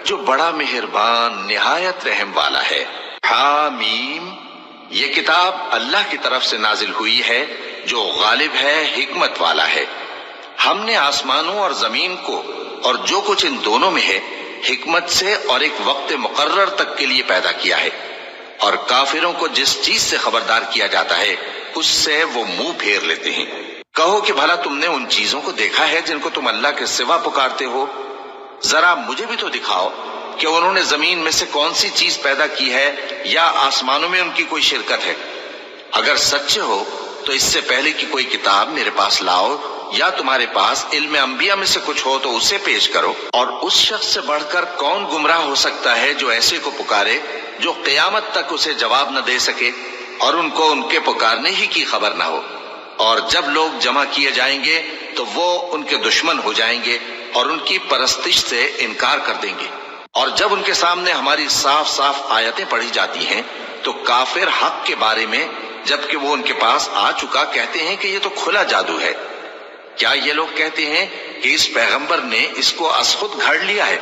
جو بڑا مہربان نہایت رحم والا ہے۔ حامیم، یہ کتاب اللہ کی طرف سے نازل ہوئی ہے جو غالب ہے، حکمت والا ہے۔ ہم نے آسمانوں اور زمین کو اور جو کچھ ان دونوں میں ہے حکمت سے اور ایک وقت مقرر تک کے لیے پیدا کیا ہے، اور کافروں کو جس چیز سے خبردار کیا جاتا ہے اس سے وہ منہ پھیر لیتے ہیں۔ کہو کہ بھلا تم نے ان چیزوں کو دیکھا ہے جن کو تم اللہ کے سوا پکارتے ہو؟ ذرا مجھے بھی تو دکھاؤ کہ انہوں نے زمین میں سے کون سی چیز پیدا کی ہے یا آسمانوں میں ان کی کوئی شرکت ہے۔ اگر سچے ہو تو اس سے پہلے کی کوئی کتاب میرے پاس لاؤ، یا تمہارے پاس علم انبیاء میں سے کچھ ہو تو اسے پیش کرو۔ اور اس شخص سے بڑھ کر کون گمراہ ہو سکتا ہے جو ایسے کو پکارے جو قیامت تک اسے جواب نہ دے سکے اور ان کو ان کے پکارنے ہی کی خبر نہ ہو۔ اور جب لوگ جمع کیے جائیں گے تو وہ ان کے دشمن ہو جائیں گے اور ان کی پرستش سے انکار کر دیں گے۔ اور جب ان کے سامنے ہماری صاف صاف آیتیں پڑھی جاتی ہیں تو کافر حق کے بارے میں جبکہ وہ ان کے پاس آ چکا کہتے ہیں کہ یہ تو کھلا جادو ہے۔ کیا یہ لوگ کہتے ہیں کہ اس پیغمبر نے اس کو از خود گھڑ لیا ہے؟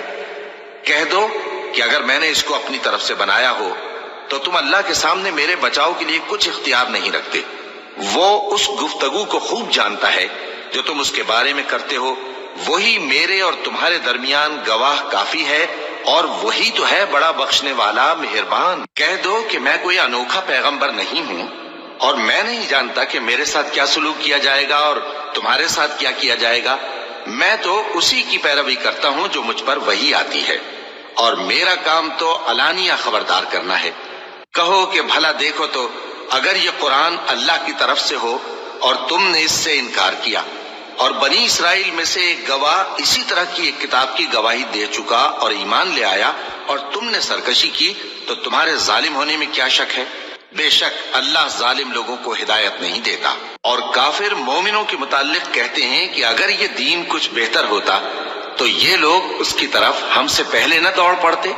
کہہ دو کہ اگر میں نے اس کو اپنی طرف سے بنایا ہو تو تم اللہ کے سامنے میرے بچاؤ کے لیے کچھ اختیار نہیں رکھتے۔ وہ اس گفتگو کو خوب جانتا ہے جو تم اس کے بارے میں کرتے ہو، وہی میرے اور تمہارے درمیان گواہ کافی ہے، اور وہی تو ہے بڑا بخشنے والا مہربان۔ کہہ دو کہ میں کوئی انوکھا پیغمبر نہیں ہوں اور میں نہیں جانتا کہ میرے ساتھ کیا سلوک کیا جائے گا اور تمہارے ساتھ کیا کیا جائے گا۔ میں تو اسی کی پیروی کرتا ہوں جو مجھ پر وحی آتی ہے، اور میرا کام تو علانیہ خبردار کرنا ہے۔ کہو کہ بھلا دیکھو تو اگر یہ قرآن اللہ کی طرف سے ہو اور تم نے اس سے انکار کیا، اور بنی اسرائیل میں سے ایک گواہ اسی طرح کی ایک کتاب کی گواہی دے چکا اور ایمان لے آیا اور تم نے سرکشی کی، تو تمہارے ظالم ہونے میں کیا شک ہے؟ بے شک اللہ ظالم لوگوں کو ہدایت نہیں دیتا۔ اور کافر مومنوں کے متعلق کہتے ہیں کہ اگر یہ دین کچھ بہتر ہوتا تو یہ لوگ اس کی طرف ہم سے پہلے نہ دوڑ پڑتے،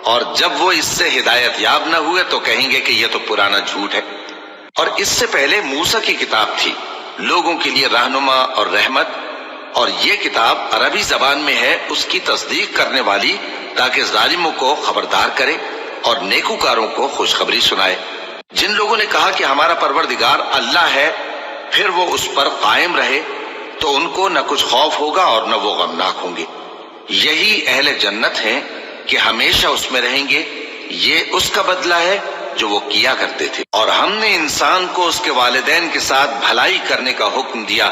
اور جب وہ اس سے ہدایت یاب نہ ہوئے تو کہیں گے کہ یہ تو پرانا جھوٹ ہے۔ اور اس سے پہلے موسیٰ کی کتاب تھی، لوگوں کے لیے رہنما اور رحمت، اور یہ کتاب عربی زبان میں ہے اس کی تصدیق کرنے والی، تاکہ ظالموں کو خبردار کرے اور نیکوکاروں کو خوشخبری سنائے۔ جن لوگوں نے کہا کہ ہمارا پروردگار اللہ ہے، پھر وہ اس پر قائم رہے تو ان کو نہ کچھ خوف ہوگا اور نہ وہ غمناک ہوں گے۔ یہی اہل جنت ہیں کہ ہمیشہ اس میں رہیں گے، یہ اس کا بدلہ ہے جو وہ کیا کرتے تھے۔ اور ہم نے انسان کو اس کے والدین کے ساتھ بھلائی کرنے کا حکم دیا،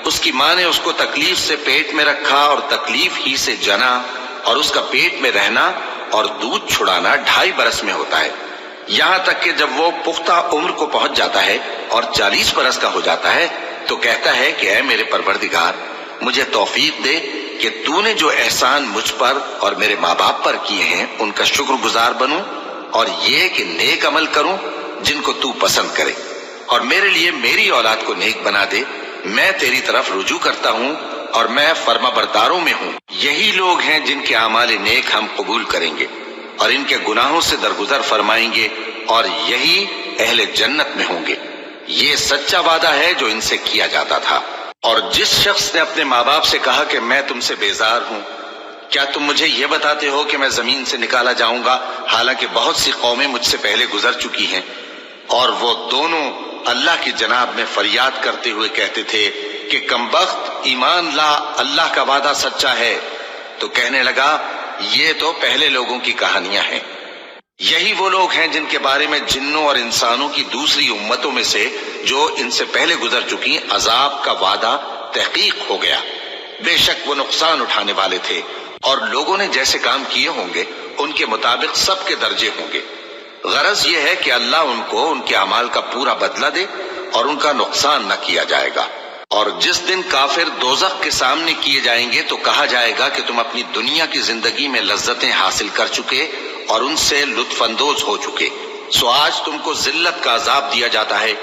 اس کی ماں نے اس کو تکلیف سے پیٹ میں رکھا اور تکلیف ہی سے جنا، اور اس کا پیٹ میں رہنا اور دودھ چھڑانا 2.5 برس میں ہوتا ہے، یہاں تک کہ جب وہ پختہ عمر کو پہنچ جاتا ہے اور 40 برس کا ہو جاتا ہے تو کہتا ہے کہ اے میرے پروردگار، مجھے توفیق دے کہ تو نے جو احسان مجھ پر اور میرے ماں باپ پر کیے ہیں ان کا شکر گزار بنوں، اور یہ کہ نیک عمل کروں جن کو تو پسند کرے، اور میرے لیے میری اولاد کو نیک بنا دے۔ میں تیری طرف رجوع کرتا ہوں اور میں فرما برداروں میں ہوں۔ یہی لوگ ہیں جن کے اعمال نیک ہم قبول کریں گے اور ان کے گناہوں سے درگزر فرمائیں گے، اور یہی اہل جنت میں ہوں گے۔ یہ سچا وعدہ ہے جو ان سے کیا جاتا تھا۔ اور جس شخص نے اپنے ماں باپ سے کہا کہ میں تم سے بیزار ہوں، کیا تم مجھے یہ بتاتے ہو کہ میں زمین سے نکالا جاؤں گا، حالانکہ بہت سی قومیں مجھ سے پہلے گزر چکی ہیں؟ اور وہ دونوں اللہ کی جناب میں فریاد کرتے ہوئے کہتے تھے کہ کمبخت، ایمان لا، اللہ کا وعدہ سچا ہے۔ تو کہنے لگا یہ تو پہلے لوگوں کی کہانیاں ہیں۔ یہی وہ لوگ ہیں جن کے بارے میں جنوں اور انسانوں کی دوسری امتوں میں سے جو ان سے پہلے گزر چکی عذاب کا وعدہ تحقیق ہو گیا۔ بے شک وہ نقصان اٹھانے والے تھے، اور لوگوں نے جیسے کام کیے ہوں گے ان کے مطابق سب کے درجے ہوں گے۔ غرض یہ ہے کہ اللہ ان کو ان کے اعمال کا پورا بدلہ دے اور ان کا نقصان نہ کیا جائے گا۔ اور جس دن کافر دوزخ کے سامنے کیے جائیں گے تو کہا جائے گا کہ تم اپنی دنیا کی زندگی میں لذتیں حاصل کر چکے اور ان سے لطف اندوز ہو چکے، سو آج تم کو ذلت کا عذاب دیا جاتا ہے۔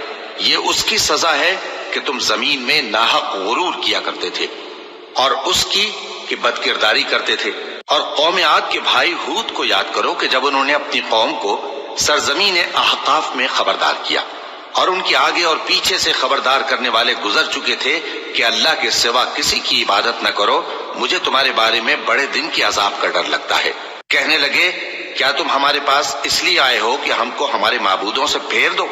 یہ اس کی سزا ہے کہ تم زمین میں ناحق غرور کیا کرتے تھے، اور اس کی کہ بد کرداری کرتے تھے۔ اور قوم عاد کے بھائی ہود کو یاد کرو کہ جب انہوں نے اپنی قوم کو سرزمین احقاف میں خبردار کیا، اور ان کے آگے اور پیچھے سے خبردار کرنے والے گزر چکے تھے کہ اللہ کے سوا کسی کی عبادت نہ کرو، مجھے تمہارے بارے میں بڑے دن کی عذاب کا ڈر لگتا ہے۔ کہنے لگے کیا تم ہمارے پاس اس لیے آئے ہو کہ ہم کو ہمارے معبودوں سے پھیر دو؟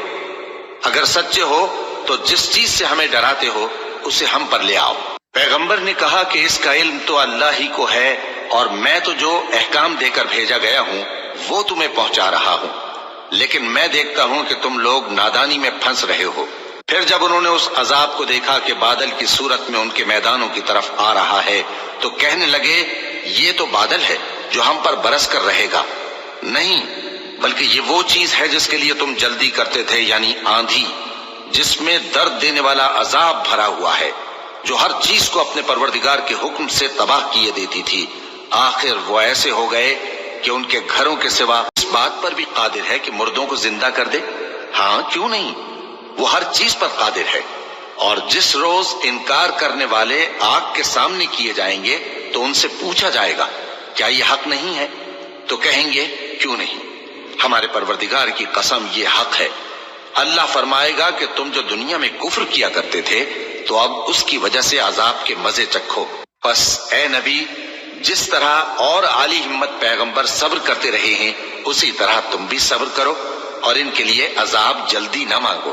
اگر سچے ہو تو جس چیز سے ہمیں ڈراتے ہو اسے ہم پر لے آؤ۔ پیغمبر نے کہا کہ اس کا علم تو اللہ ہی کو ہے، اور میں تو جو احکام دے کر بھیجا گیا ہوں وہ تمہیں پہنچا رہا ہوں، لیکن میں دیکھتا ہوں کہ تم لوگ نادانی میں پھنس رہے ہو۔ پھر جب انہوں نے اس عذاب کو دیکھا کہ بادل کی صورت میں ان کے میدانوں کی طرف آ رہا ہے تو کہنے لگے یہ تو بادل ہے جو ہم پر برس کر رہے گا۔ نہیں، بلکہ یہ وہ چیز ہے جس کے لیے تم جلدی کرتے تھے، یعنی آندھی، جس میں درد دینے والا عذاب بھرا ہوا ہے، جو ہر چیز کو اپنے پروردگار کے حکم سے تباہ کیے دیتی تھی۔ آخر وہ ایسے ہو گئے کہ ان کے گھروں کے سوا اس بات پر بھی قادر ہے کہ مردوں کو زندہ کر دے؟ ہاں، کیوں نہیں، وہ ہر چیز پر قادر ہے۔ اور جس روز انکار کرنے والے آگ کے سامنے کیے جائیں گے تو ان سے پوچھا جائے گا کیا یہ حق نہیں ہے؟ تو کہیں گے کیوں نہیں، ہمارے پروردگار کی قسم یہ حق ہے۔ اللہ فرمائے گا کہ تم جو دنیا میں کفر کیا کرتے تھے تو اب اس کی وجہ سے عذاب کے مزے چکھو۔ پس اے نبی، جس طرح اور عالی ہمت پیغمبر صبر کرتے رہے ہیں اسی طرح تم بھی صبر کرو، اور ان کے لیے عذاب جلدی نہ مانگو۔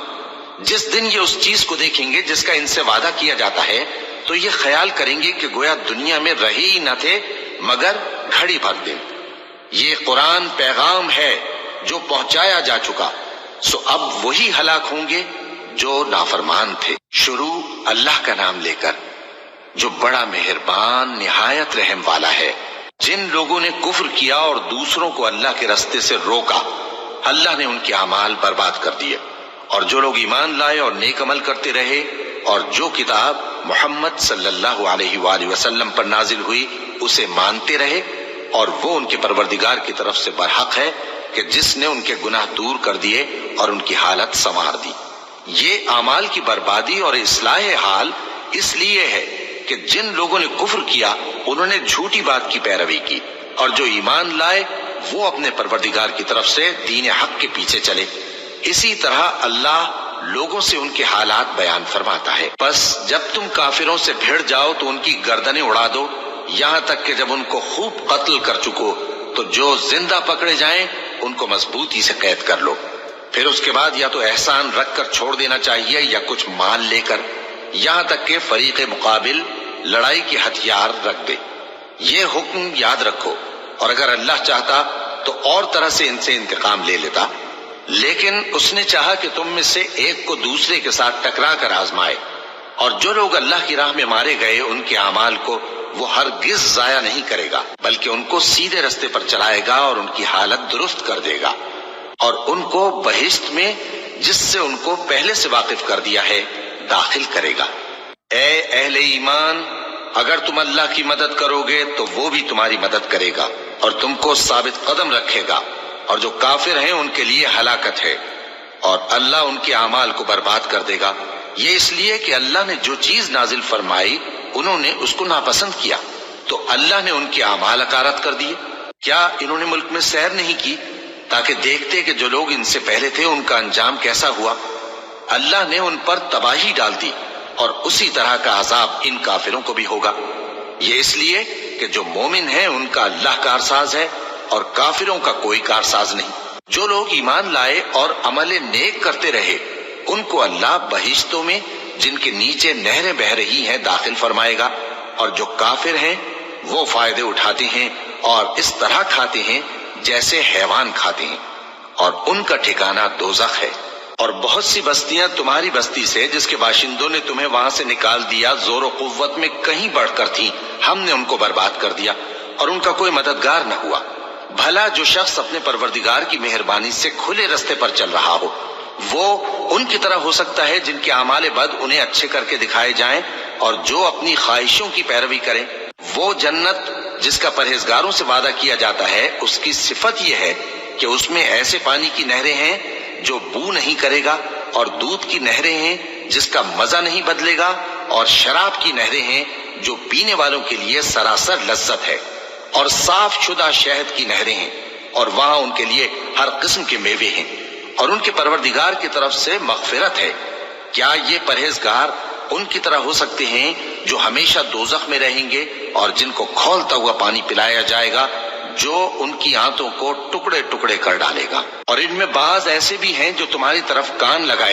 جس دن یہ اس چیز کو دیکھیں گے جس کا ان سے وعدہ کیا جاتا ہے تو یہ خیال کریں گے کہ گویا دنیا میں رہے ہی نہ تھے مگر گھڑی بھر دن۔ یہ قرآن پیغام ہے جو پہنچایا جا چکا، سو اب وہی ہلاک ہوں گے جو نافرمان تھے۔ شروع اللہ کا نام لے کر جو بڑا مہربان نہایت رحم والا ہے۔ جن لوگوں نے کفر کیا اور دوسروں کو اللہ کے رستے سے روکا، اللہ نے ان کے اعمال برباد کر دیے، اور جو لوگ ایمان لائے اور نیک عمل کرتے رہے اور جو کتاب محمد صلی اللہ علیہ وآلہ وسلم پر نازل ہوئی اسے مانتے رہے، اور وہ ان کے پروردگار کی طرف سے برحق ہے کہ جس نے ان کے گناہ دور کر دیے اور ان کی حالت سنوار دی۔ یہ اعمال کی بربادی اور اصلاح حال اس لیے ہے کہ جن لوگوں نے کفر کیا انہوں نے جھوٹی بات کی پیروی کی، اور جو ایمان لائے وہ اپنے پروردگار کی طرف سے دین حق کے پیچھے چلے۔ اسی طرح اللہ لوگوں سے ان کے حالات بیان فرماتا ہے۔ پس جب تم کافروں سے بھیڑ جاؤ تو ان کی گردنیں اڑا دو، یہاں تک کہ جب ان کو خوب قتل کر چکو تو جو زندہ پکڑے جائیں ان کو مضبوطی سے قید کر لو۔ پھر اس کے بعد یا تو احسان رکھ کر چھوڑ دینا چاہیے یا کچھ مال لے کر، یہاں تک کہ فریق مقابل لڑائی کے ہتھیار رکھ دے۔ یہ حکم یاد رکھو، اور اگر اللہ چاہتا تو اور طرح سے ان سے انتقام لے لیتا، لیکن اس نے چاہا کہ تم میں سے ایک کو دوسرے کے ساتھ ٹکرا کر آزمائے، اور جو لوگ اللہ کی راہ میں مارے گئے ان کے اعمال کو وہ ہرگز ضائع نہیں کرے گا، بلکہ ان کو سیدھے رستے پر چلائے گا اور ان کی حالت درست کر دے گا، اور ان کو بہشت میں جس سے ان کو پہلے سے واقف کر دیا ہے داخل کرے گا۔ اے اہل ایمان، اگر تم اللہ کی مدد کرو گے تو وہ بھی تمہاری مدد کرے گا اور تم کو ثابت قدم رکھے گا، اور جو کافر ہیں ان کے لیے ہلاکت ہے، اور اللہ ان کے اعمال کو برباد کر دے گا۔ یہ اس لیے کہ اللہ نے جو چیز نازل فرمائی انہوں نے اس کو ناپسند کیا، تو اللہ نے ان کے اعمال اکارت کر دیے۔ کیا انہوں نے ملک میں سیر نہیں کی تاکہ دیکھتے کہ جو لوگ ان سے پہلے تھے ان کا انجام کیسا ہوا؟ اللہ نے ان پر تباہی ڈال دی، اور اسی طرح کا عذاب ان کافروں کو بھی ہوگا۔ یہ اس لیے کہ جو مومن ہیں ان کا اللہ کارساز ہے اور کافروں کا کوئی کارساز نہیں۔ جو لوگ ایمان لائے اور عمل نیک کرتے رہے ان کو اللہ بہشتوں میں جن کے نیچے نہریں بہہ رہی ہیں داخل فرمائے گا، اور جو کافر ہیں وہ فائدے اٹھاتے ہیں اور اس طرح کھاتے ہیں جیسے حیوان کھاتے ہیں، اور ان کا ٹھکانہ دوزخ ہے۔ اور بہت سی بستیاں تمہاری بستی سے جس کے باشندوں نے تمہیں وہاں سے نکال دیا زور و قوت میں کہیں بڑھ کر تھیں، ہم نے ان کو برباد کر دیا اور ان کا کوئی مددگار نہ ہوا۔ بھلا جو شخص اپنے پروردگار کی مہربانی سے کھلے رستے پر چل رہا ہو وہ ان کی طرح ہو سکتا ہے جن کے اعمال بد انہیں اچھے کر کے دکھائے جائیں، اور جو اپنی خواہشوں کی پیروی کریں۔ وہ جنت جس کا پرہیزگاروں سے وعدہ کیا جاتا ہے اس کی صفت یہ ہے کہ اس میں ایسے پانی کی نہریں ہیں جو بو نہیں کرے گا، اور دودھ کی نہریں ہیں جس کا مزہ نہیں بدلے گا، اور شراب کی نہریں ہیں جو پینے والوں کے لیے سراسر لذت ہے، اور صاف شدہ شہد کی نہریں ہیں، اور وہاں ان کے لیے ہر قسم کے میوے ہیں، اور ان کے پروردگار کی طرف سے مغفرت ہے۔ کیا یہ پرہیزگار ان کی طرح ہو سکتے ہیں جو ہمیشہ دوزخ میں رہیں گے اور جن کو کھولتا ہوا پانی پلایا جائے گا جو ان کی آنتوں کو ٹکڑے ٹکڑے کر ڈالے گا۔ اور ان میں بعض ایسے بھی ہیں جو تمہاری طرف کان لگائے